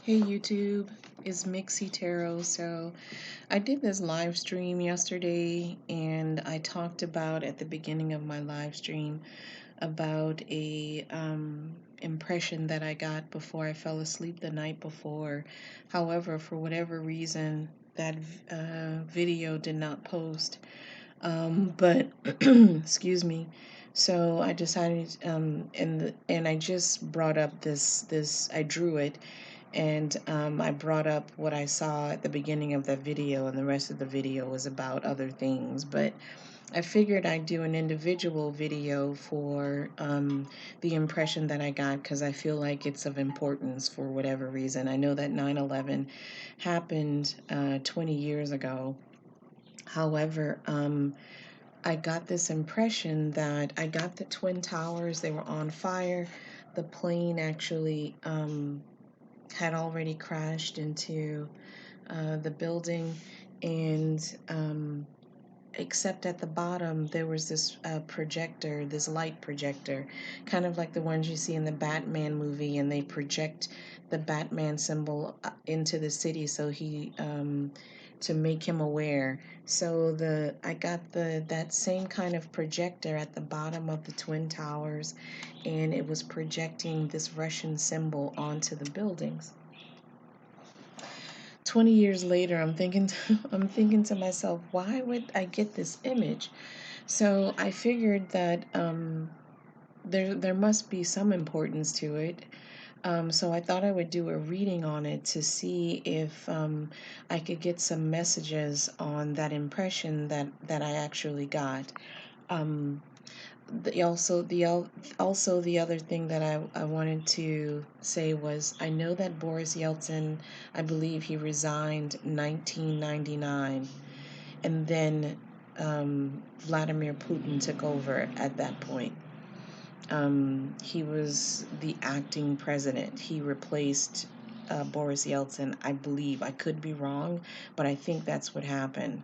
Hey YouTube, it's Mixie Tarot. So I did this live stream yesterday and I talked about at the beginning of my live stream about a impression that I got before I fell asleep the night before. However, for whatever reason, that video did not post. But excuse me. So I decided, and I just brought up this. I drew it, and I brought up what I saw at the beginning of that video, and the rest of the video was about other things. But I figured I'd do an individual video for the impression that I got because I feel like it's of importance for whatever reason. I know that 9/11 happened 20 years ago. However, I got this impression that I got the Twin Towers, they were on fire. The plane actually had already crashed into the building, and except at the bottom there was this projector, this light projector, kind of like the ones you see in the Batman movie, and they project the Batman symbol into the city so he to make him aware. So I got that same kind of projector at the bottom of the Twin Towers, and it was projecting this Russian symbol onto the buildings. 20 years later, I'm thinking to myself, why would I get this image? So I figured that there must be some importance to it. So I thought I would do a reading on it to see if I could get some messages on that impression that I actually got. Um, also the other thing that I wanted to say was, I know that Boris Yeltsin, I believe he resigned 1999, and then Vladimir Putin took over at that point. He was the acting president. He replaced Boris Yeltsin, I believe. I could be wrong, but I think that's what happened.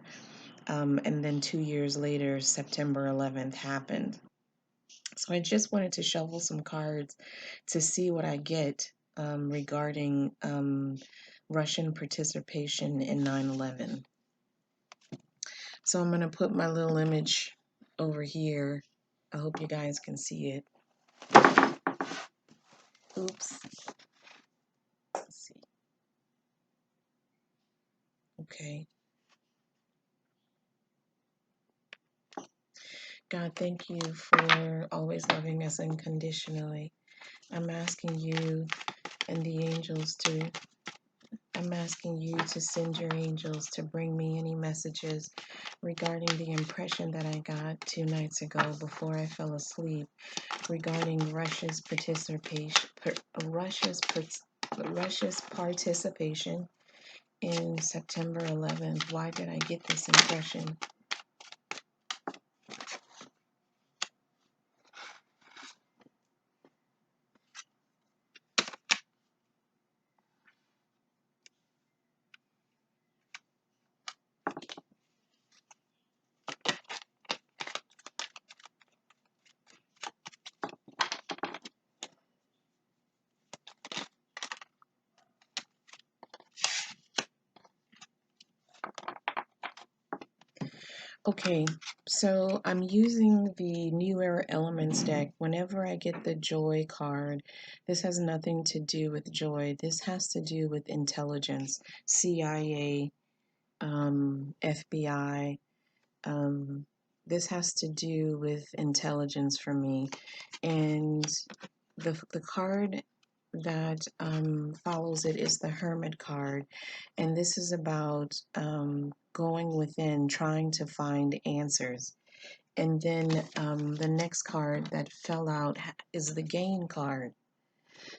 And then 2 years later, September 11th happened. So I just wanted to shuffle some cards to see what I get regarding Russian participation in 9/11. So I'm going to put my little image over here. I hope you guys can see it. Oops. Let's see. Okay. God, thank you for always loving us unconditionally. I'm asking you and the angels to I'm asking you to send your angels to bring me any messages regarding the impression that I got 2 nights ago before I fell asleep regarding Russia's participation in September 11th. Why did I get this impression? Okay, so I'm using the New Era Elements deck. Whenever I get the Joy card, this has nothing to do with joy. This has to do with intelligence, CIA, FBI. This has to do with intelligence for me. And the card that follows it is the Hermit card, and this is about going within, trying to find answers. And then the next card that fell out is the Gain card.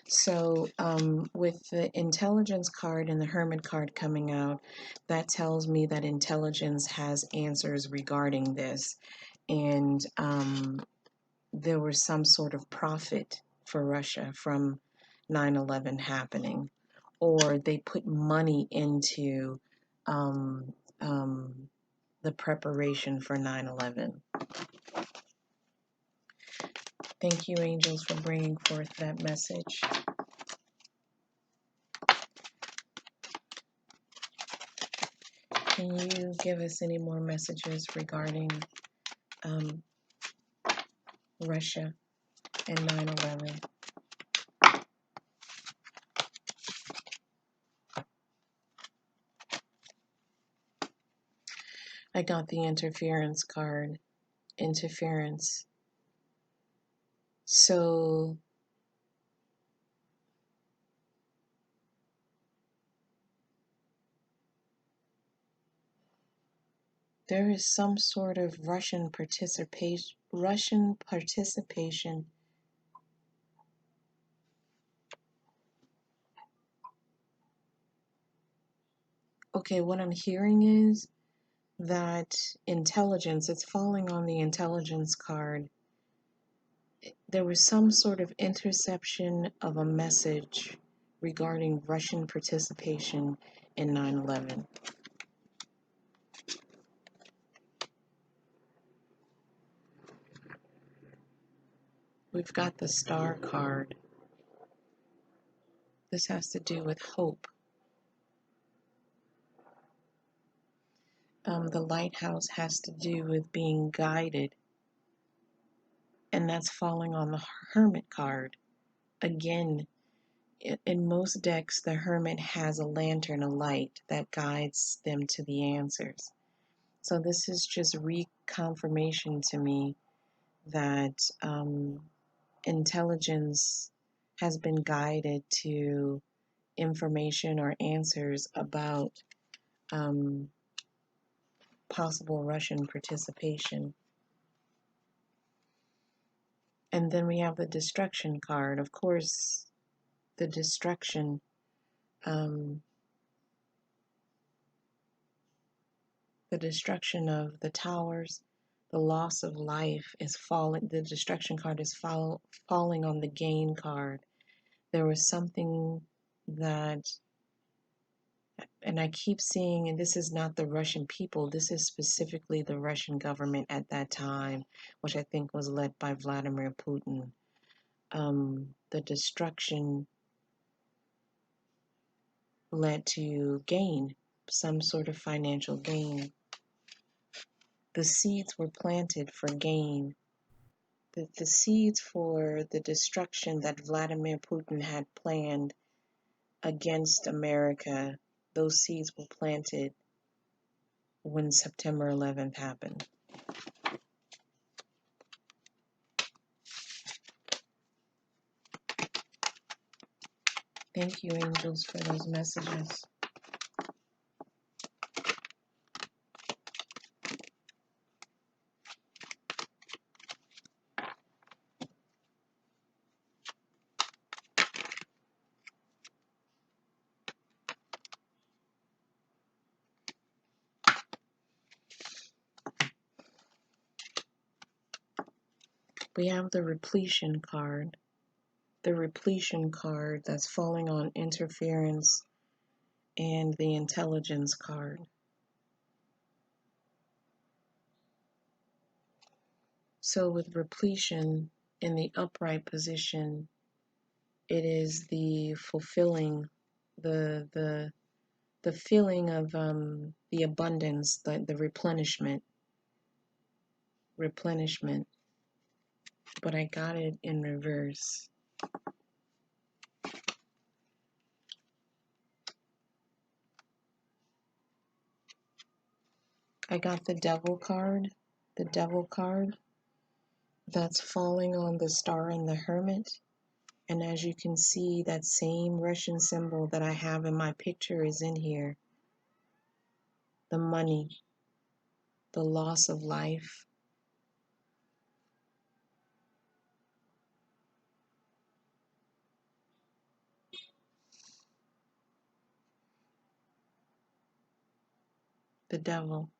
So with the Intelligence card and the Hermit card coming out, that tells me that intelligence has answers regarding this, and there was some sort of profit for Russia from 9/11 happening, or they put money into um, the preparation for 9/11. Thank you, angels, for bringing forth that message. Can you give us any more messages regarding Russia and 9/11? I got the interference card. Interference. So there is some sort of Russian participation. Okay, what I'm hearing is that intelligence, it's falling on the intelligence card. There was some sort of interception of a message regarding Russian participation in 9/11. We've got the star card. This has to do with hope. The lighthouse has to do with being guided, and that's falling on the hermit card. Again, in most decks, the hermit has a lantern, a light that guides them to the answers. So this is just reconfirmation to me that intelligence has been guided to information or answers about possible Russian participation. And then we have the destruction card. Of course, the destruction, the destruction of the towers, the loss of life is falling. The destruction card is falling on the gain card. There was something that, and I keep seeing, and this is not the Russian people, this is specifically the Russian government at that time, which I think was led by Vladimir Putin. The destruction led to gain, some sort of financial gain. The seeds were planted for gain. The seeds for the destruction that Vladimir Putin had planned against America, those seeds were planted when September 11th happened. Thank you, angels, for those messages. We have the repletion card. The repletion card that's falling on interference and the intelligence card. So with repletion in the upright position, it is the fulfilling, the feeling of the abundance, the replenishment. But I got it in reverse. I got the devil card, that's falling on the star and the hermit. And as you can see, that same Russian symbol that I have in my picture is in here. The money, the loss of life, the devil.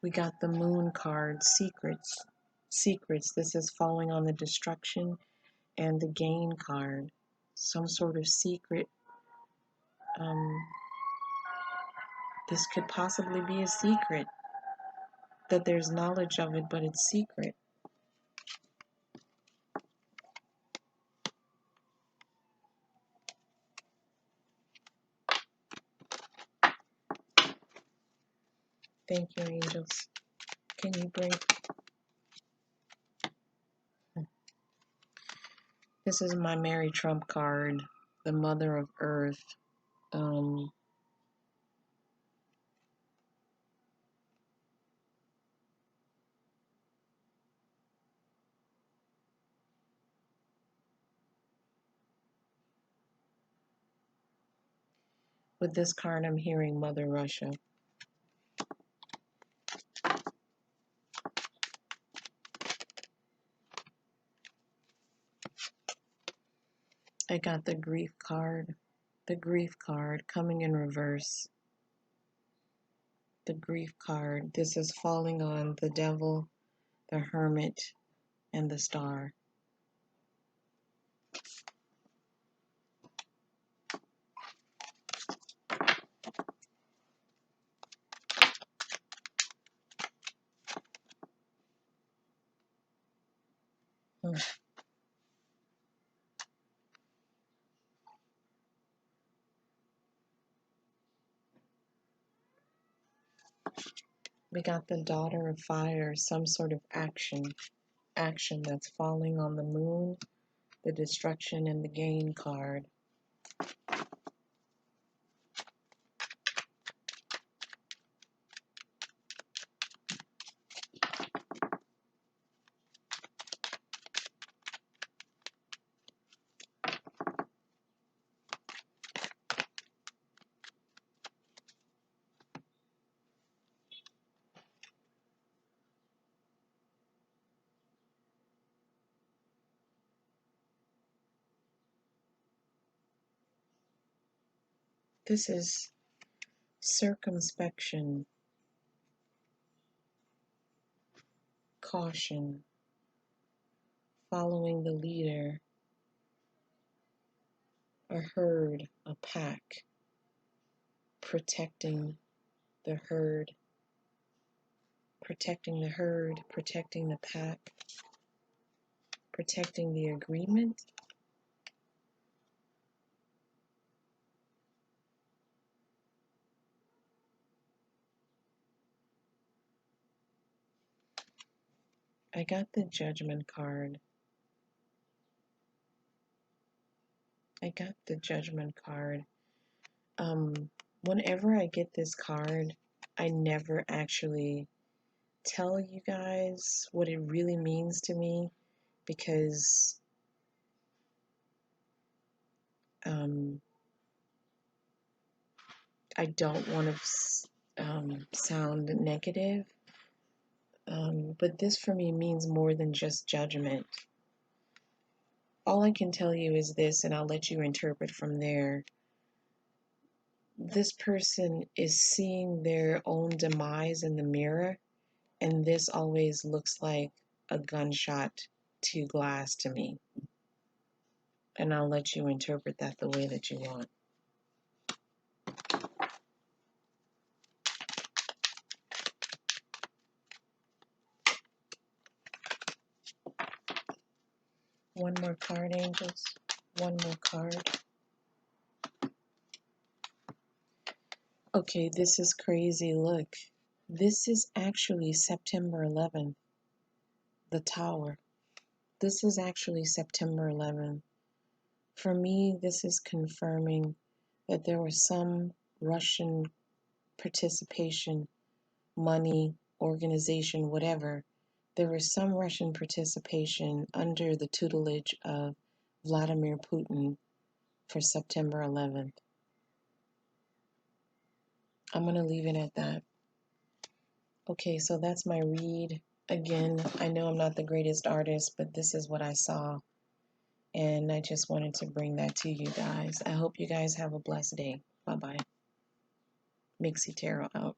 We got the moon card, secrets. Secrets, this is falling on the destruction and the gain card. Some sort of secret. This could possibly be a secret. That there's knowledge of it, but it's secret. Thank you, angels. Can you bring... This is my Mary Trump card, the Mother of Earth. Um, with this card, I'm hearing Mother Russia. I got the grief card. The grief card coming in reverse. The grief card. This is falling on the Devil, the Hermit, and the Star. We got the Daughter of Fire, some sort of action that's falling on the Moon, the Destruction, and the Gain card. This is circumspection, caution, following the leader, a herd, a pack, protecting the herd, protecting the herd, protecting the pack, protecting the agreement. I got the Judgment card. I got the Judgment card. Whenever I get this card, I never actually tell you guys what it really means to me because I don't want to sound negative. But this for me means more than just judgment. All I can tell you is this, and I'll let you interpret from there. This person is seeing their own demise in the mirror, and this always looks like a gunshot to glass to me. And I'll let you interpret that the way that you want. One more card, angels. One more card. Okay, this is crazy. Look, this is actually September 11th, the Tower. This is actually September 11th. For me, this is confirming that there was some Russian participation, money, organization, whatever. There was some Russian participation under the tutelage of Vladimir Putin for September 11th. I'm going to leave it at that. Okay, so that's my read. Again, I know I'm not the greatest artist, but this is what I saw. And I just wanted to bring that to you guys. I hope you guys have a blessed day. Bye-bye. Mixie Tarot out.